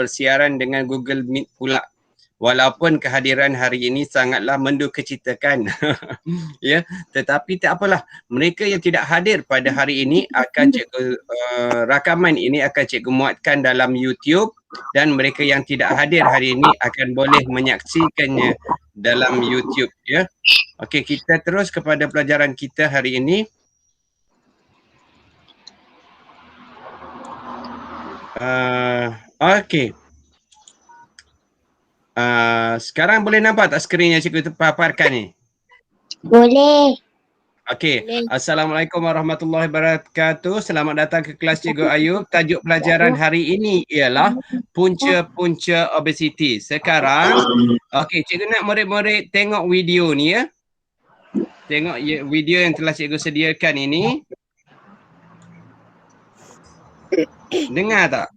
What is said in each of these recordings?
bersiaran dengan Google Meet pula. Walaupun kehadiran hari ini sangatlah mendukacitakan. Ya, tetapi tak apalah. Mereka yang tidak hadir pada hari ini akan cikgu rakaman ini akan cikgu muatkan dalam YouTube, dan mereka yang tidak hadir hari ini akan boleh menyaksikannya dalam YouTube, ya. Okey, kita terus kepada pelajaran kita hari ini. Okey. Sekarang boleh nampak tak skrin yang cikgu paparkan ni? Boleh. Okey. Assalamualaikum warahmatullahi wabarakatuh. Selamat datang ke kelas Cikgu Ayub. Tajuk pelajaran hari ini ialah punca-punca obesiti. Sekarang, okey, cikgu nak murid-murid tengok video ni, ya. Tengok video yang telah cikgu sediakan ini. Dengar tak?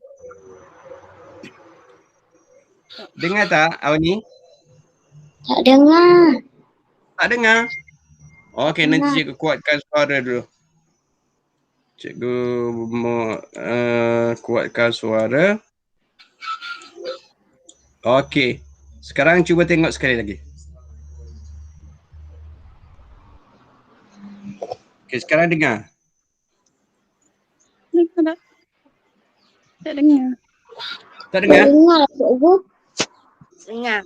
Dengar tak, Awni? Tak dengar. Tak dengar? Okey, nanti cikgu kuatkan suara dulu. Cikgu kuatkan suara. Okey. Sekarang cuba tengok sekali lagi. Okey, sekarang dengar. Tak dengar. Tak dengar? Tak dengar, cikgu. Dengar.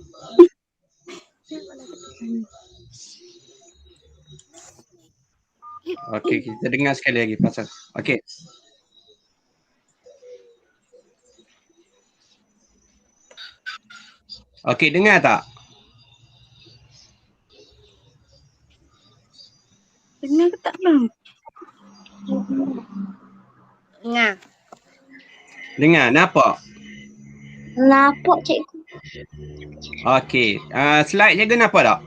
Okey, kita dengar sekali lagi pasal. Okey. Okey, dengar tak? Dengar ke tak bang? Dengar. Dengar, nampak? Nampak, cikgu. Okey, slide cikgu nampak tak?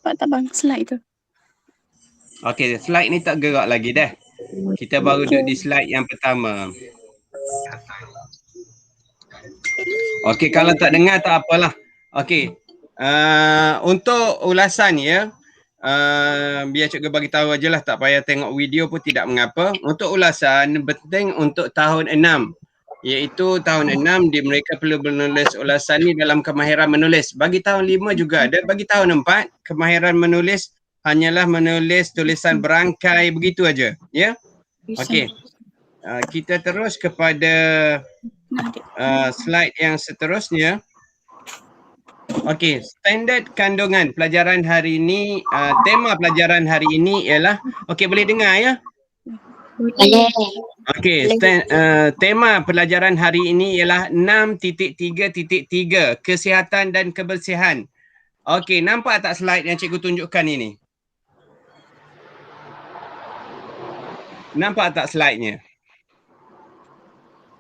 Nampak tak bang slide tu? Okey, slide ni tak gerak lagi dah. Kita baru duduk di slide yang pertama. Okey, kalau tak dengar tak apalah. Okey. Untuk ulasan, ya. Biar cikgu bagi tahu ajalah, tak payah tengok video pun tidak mengapa. Untuk ulasan penting untuk tahun 6, iaitu tahun 6 mereka perlu menulis ulasan ni dalam kemahiran menulis. Bagi tahun 5 juga ada, bagi tahun 4 kemahiran menulis hanyalah menulis tulisan berangkai begitu aja, ya. Okey. Kita terus kepada slide yang seterusnya. Okey, standard kandungan pelajaran hari ini, tema pelajaran hari ini ialah, okey, boleh dengar, ya? Boleh. Okey, tema pelajaran hari ini ialah 6.3.3 kesihatan dan kebersihan. Okey, nampak tak slide yang cikgu tunjukkan ini? Nampak tak slide-nya?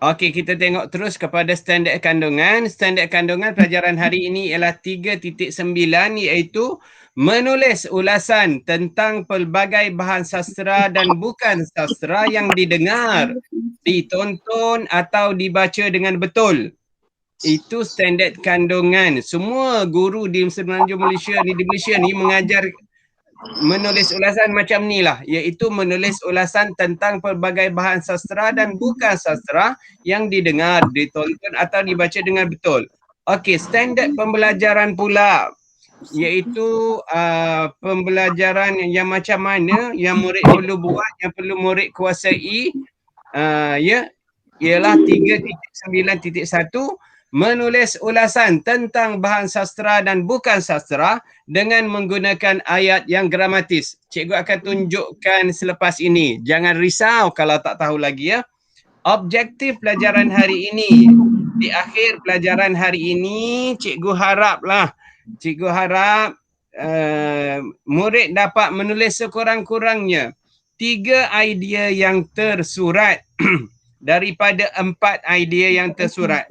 Okey, kita tengok terus kepada standard kandungan. Standard kandungan pelajaran hari ini ialah 3.9, iaitu menulis ulasan tentang pelbagai bahan sastera dan bukan sastera yang didengar, ditonton atau dibaca dengan betul. Itu standard kandungan. Semua guru di Semenanjung Malaysia ni mengajar menulis ulasan macam ni lah, iaitu menulis ulasan tentang pelbagai bahan sastera dan bukan sastera yang didengar, ditonton atau dibaca dengan betul. Okey, standard pembelajaran pula, iaitu pembelajaran yang macam mana yang murid perlu buat, yang perlu murid kuasai, ya, ialah 3.9.1, menulis ulasan tentang bahan sastera dan bukan sastera dengan menggunakan ayat yang gramatis. Cikgu akan tunjukkan selepas ini. Jangan risau kalau tak tahu lagi, ya. Objektif pelajaran hari ini, di akhir pelajaran hari ini, cikgu harap murid dapat menulis sekurang-kurangnya 3 idea yang tersurat daripada 4 idea yang tersurat.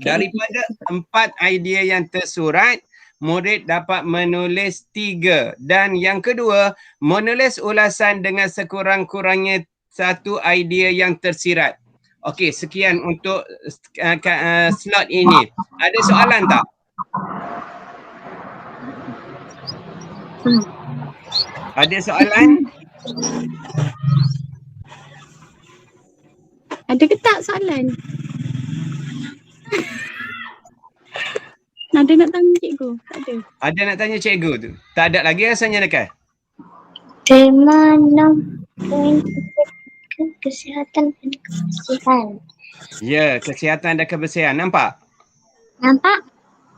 Daripada 4 idea yang tersurat, murid dapat menulis 3. Dan yang kedua, menulis ulasan dengan sekurang-kurangnya 1 idea yang tersirat. Okey, sekian untuk slot ini. Ada soalan tak? Ada soalan? Ada ke tak soalan? Ada nak tanya cikgu? Tak ada. Ada nak tanya cikgu tu? Tak ada lagi rasanya dekat? Tema 6 poin kesihatan dan kebersihan. Ya, kesihatan dan kebersihan. Nampak? Nampak?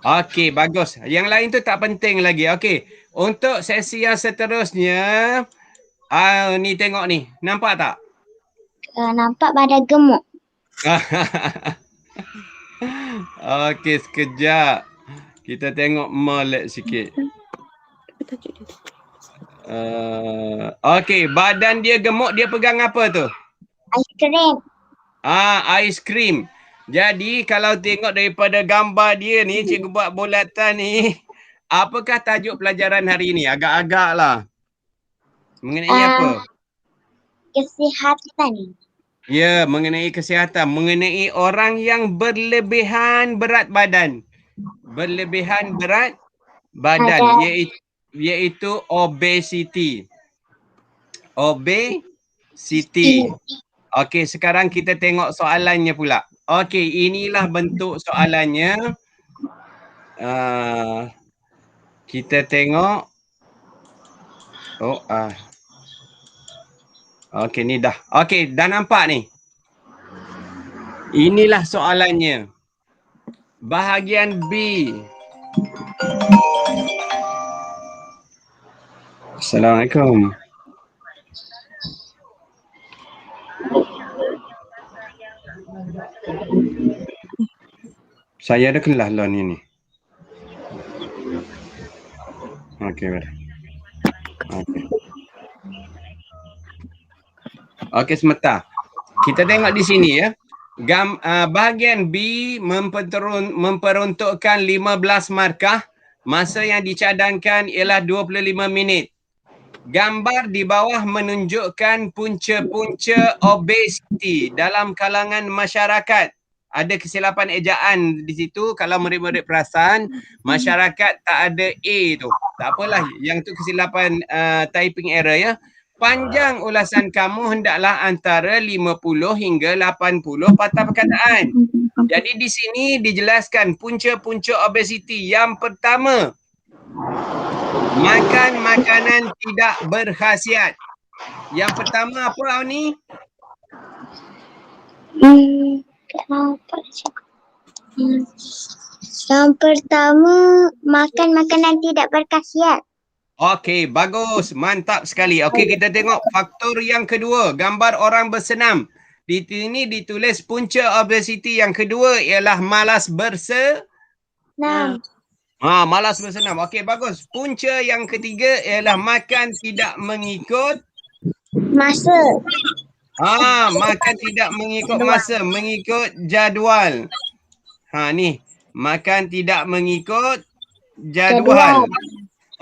Okey, bagus. Yang lain tu tak penting lagi. Okey. Untuk sesi yang seterusnya, ni tengok ni. Nampak tak? Nampak badan gemuk. Okey, sekejap. Kita tengok molek sikit. Apa tajuk dia? Okey, badan dia gemuk, dia pegang apa tu? Aiskrim. Aiskrim. Jadi kalau tengok daripada gambar dia ni, cikgu buat bulatan ni, apakah tajuk pelajaran hari ini? Agak-agak lah. Mengenai apa? Kesihatan. Ya, mengenai kesihatan. Mengenai orang yang berlebihan berat badan. Berlebihan berat badan. Iaitu obesity. Obesity. Okey, sekarang kita tengok soalannya pula. Okey, inilah bentuk soalannya. Kita tengok. Okey, ni dah. Okey, dah nampak ni. Inilah soalannya. Bahagian B. Assalamualaikum. Saya ada kelas lah ni. Okey, baik. Okey, sebentar. Kita tengok di sini ya. Bahagian B memperuntukkan 15 markah. Masa yang dicadangkan ialah 25 minit. Gambar di bawah menunjukkan punca-punca obesiti dalam kalangan masyarakat. Ada kesilapan ejaan di situ. Kalau murid-murid perasan, masyarakat tak ada A tu. Tak apalah, yang tu kesilapan typing error ya. Panjang ulasan kamu hendaklah antara 50 hingga 80 patah perkataan. Jadi di sini dijelaskan punca-punca obesiti. Yang pertama, makan makanan tidak berkhasiat. Yang pertama apa Auni? Yang pertama, makan makanan tidak berkhasiat. Okey, bagus. Mantap sekali. Okey, kita tengok faktor yang kedua. Gambar orang bersenam. Di sini ditulis punca obesiti yang kedua ialah malas bersenam. Malas bersenam. Okey, bagus. Punca yang ketiga ialah makan tidak mengikut masa. Makan tidak mengikut masa, mengikut jadual. Ni. Makan tidak mengikut jadual.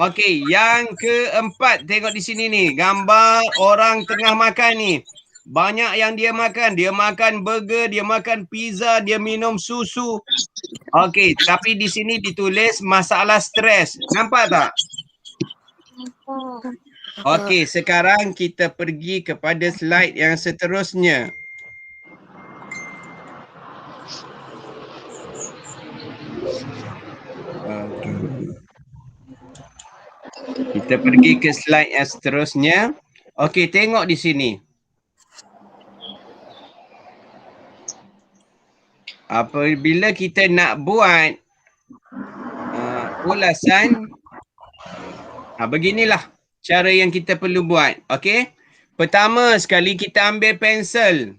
Okey, yang keempat, tengok di sini ni. Gambar orang tengah makan ni. Banyak yang dia makan. Dia makan burger, dia makan pizza, dia minum susu. Okey, tapi di sini ditulis masalah stres. Nampak tak? Okey, sekarang kita pergi kepada slide yang seterusnya. Kita pergi ke slide yang seterusnya. Okey, tengok di sini. Apabila kita nak buat ulasan, beginilah cara yang kita perlu buat. Okey. Pertama sekali kita ambil pensel.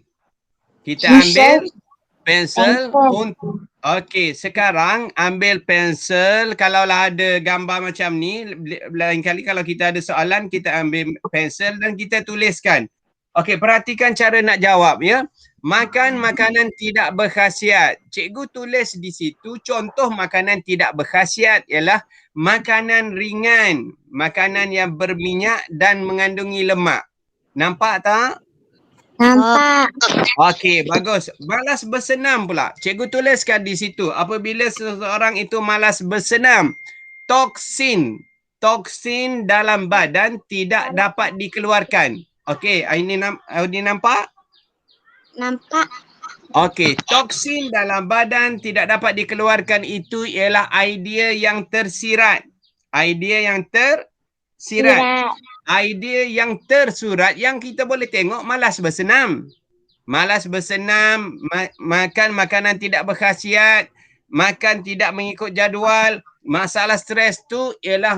Kita ambil pensel. Okey, sekarang ambil pensel. Kalaulah ada gambar macam ni, lain kali kalau kita ada soalan, kita ambil pensel dan kita tuliskan. Okey, perhatikan cara nak jawab ya. Makan makanan tidak berkhasiat. Cikgu tulis di situ contoh makanan tidak berkhasiat ialah makanan ringan, makanan yang berminyak dan mengandungi lemak. Nampak tak? Nampak. Okey, bagus. Malas bersenam pula. Cikgu tuliskan di situ. Apabila seseorang itu malas bersenam, toksin toksin dalam badan tidak dapat dikeluarkan. Okey, ini nampak? Nampak. Okey, toksin dalam badan tidak dapat dikeluarkan itu ialah idea yang tersirat. Idea yang tersirat. Sirat. Idea yang tersurat yang kita boleh tengok malas bersenam. Malas bersenam, makan makanan tidak berkhasiat, makan tidak mengikut jadual. Masalah stres tu ialah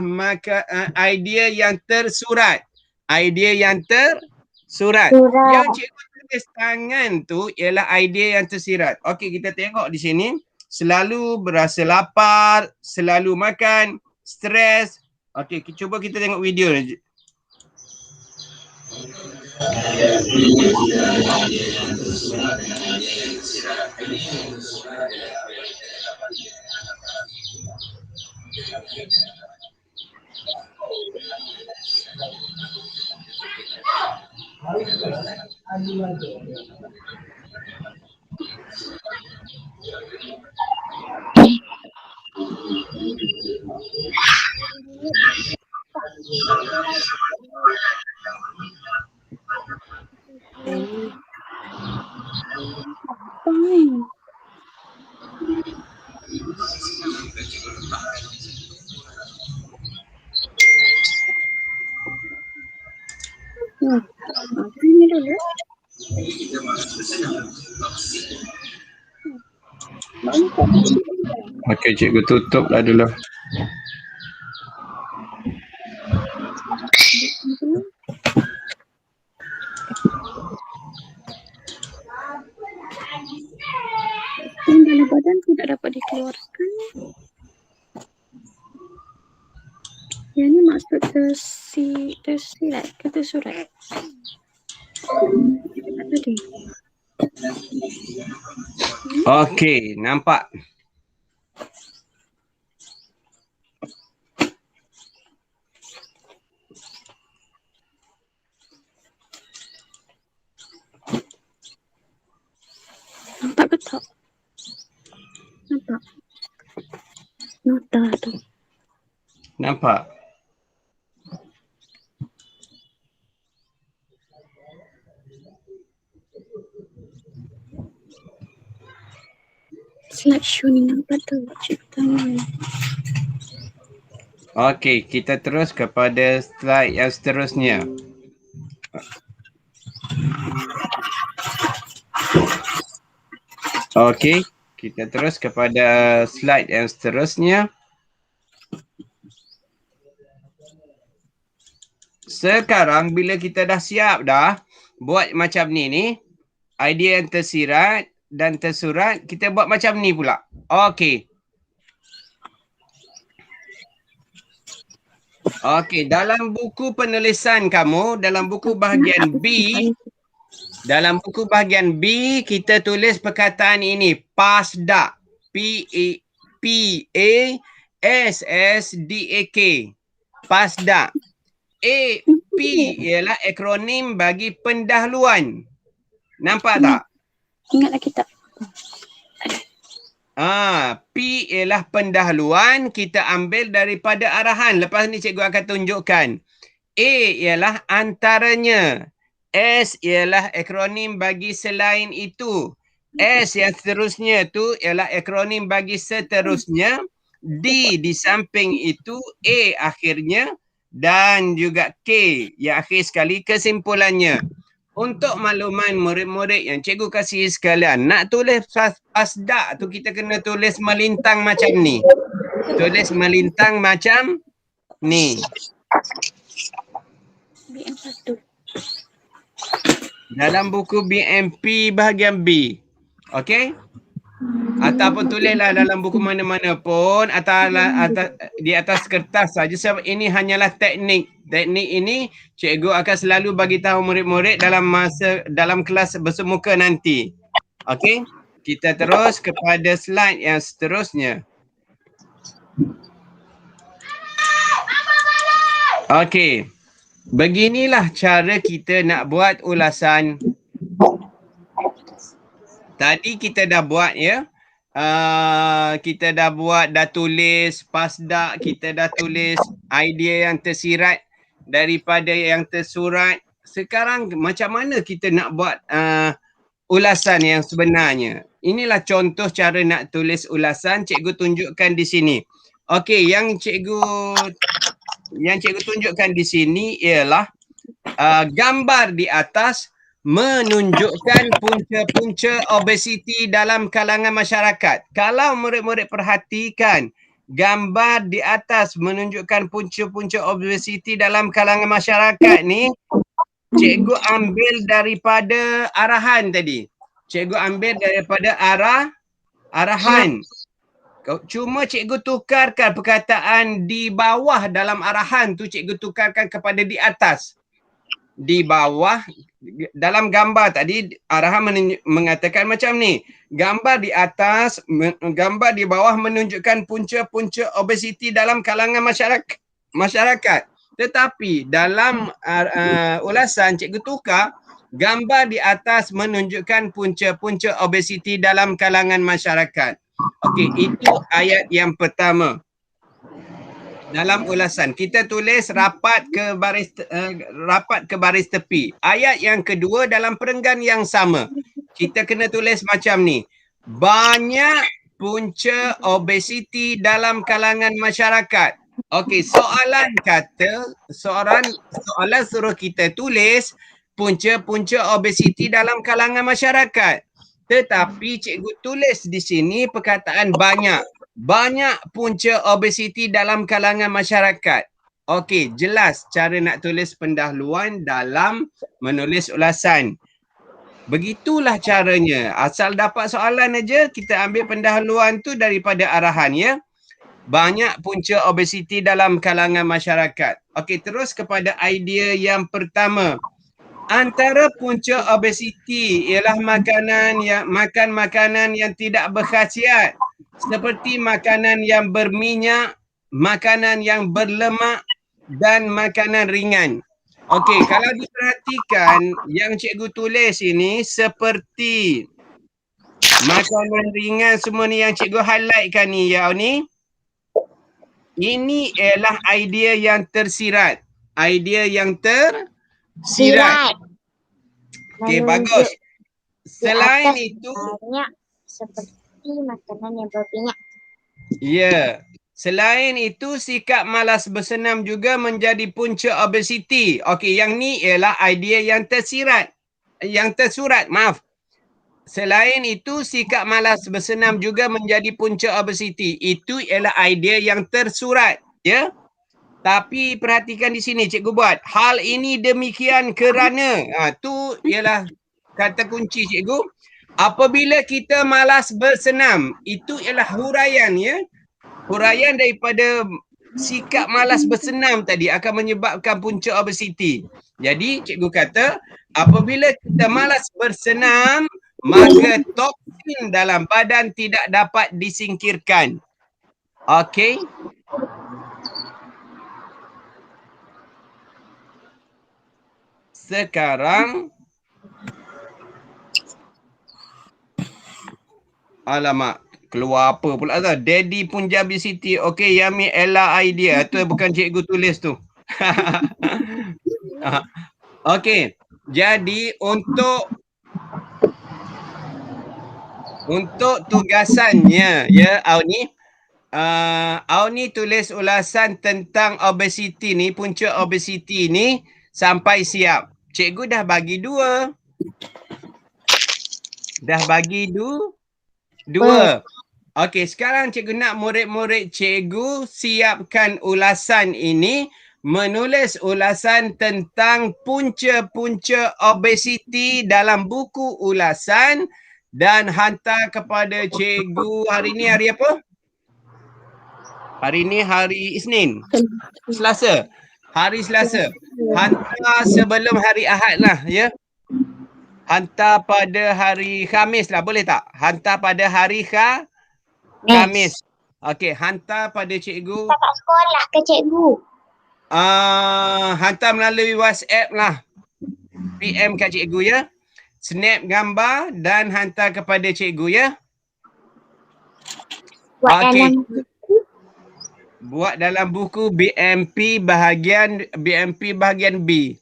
idea yang tersurat. Idea yang tersurat. Surat. Yang cikgu tulis tangan tu ialah idea yang tersirat. Okey, kita tengok di sini. Selalu berasa lapar, selalu makan, stres. Okey, cuba kita tengok video ni. Fine. Ini dulu. Okey, cikgu tutup lah dulu. Yang dalam badan tidak dapat dikeluarkan. Yang ni maksud tersirat ke tersurat? Tak tadi. Okey, nampak. Nampak ke tak? Nampak. Nota tu. Nampak. Slideshow ni nampak tu. Cikgu tangan. Okey, kita terus kepada slide yang seterusnya. Okey, kita terus kepada slide yang seterusnya. Sekarang bila kita dah siap dah buat macam ni, idea yang tersirat dan tersurat, kita buat macam ni pula. Okey. Okey, dalam buku penulisan kamu, dalam buku bahagian B, kita tulis perkataan ini, PASDAK. P-A-S-S-D-A-K. PASDAK. P ialah akronim bagi pendahuluan. Nampak tak? Ingat lagi tak? P ialah pendahuluan, kita ambil daripada arahan. Lepas ni cikgu akan tunjukkan. A ialah antaranya. S ialah akronim bagi selain itu. S yang seterusnya tu ialah akronim bagi seterusnya. D di samping itu, A akhirnya, dan juga K yang akhir sekali kesimpulannya. Untuk makluman murid-murid yang cikgu kasih sekalian, nak tulis PASDAK tu kita kena tulis melintang macam ni. Tulis melintang macam ni. BM1. Dalam buku BMP bahagian B. Okey? Ataupun tulislah dalam buku mana-mana pun di atas kertas saja, sebab ini hanyalah teknik. Teknik ini cikgu akan selalu bagi tahu murid-murid dalam kelas bersemuka nanti. Okey? Kita terus kepada slide yang seterusnya. Okey. Beginilah cara kita nak buat ulasan. Tadi kita dah buat ya. kita dah buat, dah tulis pasdak, kita dah tulis idea yang tersirat daripada yang tersurat. Sekarang macam mana kita nak buat ulasan yang sebenarnya? Inilah contoh cara nak tulis ulasan. Cikgu tunjukkan di sini. Okey, yang cikgu tunjukkan di sini ialah gambar di atas menunjukkan punca-punca obesiti dalam kalangan masyarakat. Kalau murid-murid perhatikan, gambar di atas menunjukkan punca-punca obesiti dalam kalangan masyarakat ni, cikgu ambil daripada arahan tadi. Cikgu ambil daripada arahan. Cuma cikgu tukarkan perkataan di bawah dalam arahan tu, cikgu tukarkan kepada di atas. Di bawah, dalam gambar tadi arahan mengatakan macam ni. Gambar di atas, gambar di bawah menunjukkan punca-punca obesiti dalam kalangan masyarakat. Tetapi dalam ulasan cikgu tukar, gambar di atas menunjukkan punca-punca obesiti dalam kalangan masyarakat. Okey, itu ayat yang pertama. Dalam ulasan kita tulis rapat ke baris tepi. Ayat yang kedua dalam perenggan yang sama. Kita kena tulis macam ni. Banyak punca obesiti dalam kalangan masyarakat. Okey, soalan suruh kita tulis punca-punca obesiti dalam kalangan masyarakat. Tetapi cikgu tulis di sini perkataan banyak. Banyak punca obesiti dalam kalangan masyarakat. Okey, jelas cara nak tulis pendahuluan dalam menulis ulasan. Begitulah caranya. Asal dapat soalan aja, kita ambil pendahuluan tu daripada arahan ya. Banyak punca obesiti dalam kalangan masyarakat. Okey, terus kepada idea yang pertama. Antara punca obesiti ialah makan makanan yang tidak berkhasiat, seperti makanan yang berminyak, makanan yang berlemak dan makanan ringan. Okey, kalau diperhatikan yang cikgu tulis ini seperti makanan ringan semua ni yang cikgu highlightkan ni ya ni. Ini ialah idea yang tersirat. Idea yang tersirat. Okey, bagus. Selain itu banyak seperti makanan yang berminyak. Ya. Selain itu, sikap malas bersenam juga menjadi punca obesiti. Okey, yang ni ialah idea yang tersirat. Yang tersurat, maaf. Selain itu, sikap malas bersenam juga menjadi punca obesiti. Itu ialah idea yang tersurat. Ya. Tapi perhatikan di sini cikgu buat. Hal ini demikian kerana. Tu ialah kata kunci cikgu. Apabila kita malas bersenam, itu ialah huraian ya. Huraian daripada sikap malas bersenam tadi akan menyebabkan punca obesiti. Jadi cikgu kata, apabila kita malas bersenam, maka toksin dalam badan tidak dapat disingkirkan. Okey. Sekarang alamak, keluar apa pula tu? Daddy Punjabi City. Okey, Yami Ella idea. Tu bukan cikgu tulis tu. Okey. Jadi untuk tugasannya ya Auni tulis ulasan tentang obesiti ni, punca obesiti ni sampai siap. Cikgu dah bagi dua. Okey, sekarang cikgu nak murid-murid cikgu siapkan ulasan ini, menulis ulasan tentang punca-punca obesiti dalam buku ulasan dan hantar kepada cikgu. Hari ni hari apa? Hari ni hari Isnin. Selasa. Hari Selasa. Hantar sebelum hari Ahad lah ya. Hantar pada hari Khamis lah, boleh tak? Hantar pada hari Khamis. Okey, hantar pada cikgu. Tak kat sekolah ke cikgu? Hantar melalui WhatsApp lah. PM kat cikgu ya. Snap gambar dan hantar kepada cikgu ya. Buat Okey. dalam Buat dalam buku BMP bahagian B.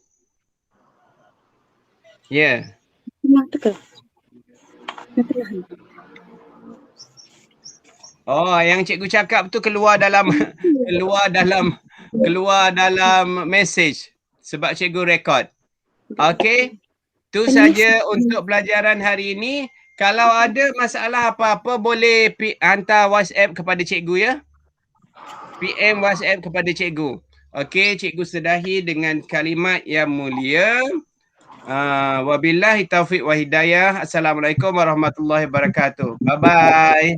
Ya. Memang tu ke? Perlahan. Oh, yang cikgu cakap tu keluar dalam message sebab cikgu rekod. Okey. Tu saja untuk pelajaran hari ini. Kalau ada masalah apa-apa boleh hantar WhatsApp kepada cikgu ya. PM WhatsApp kepada cikgu. Okey, cikgu sudahi dengan kalimat yang mulia. Wabillahi taufiq wa hidayah. Assalamualaikum warahmatullahi wabarakatuh. Bye bye.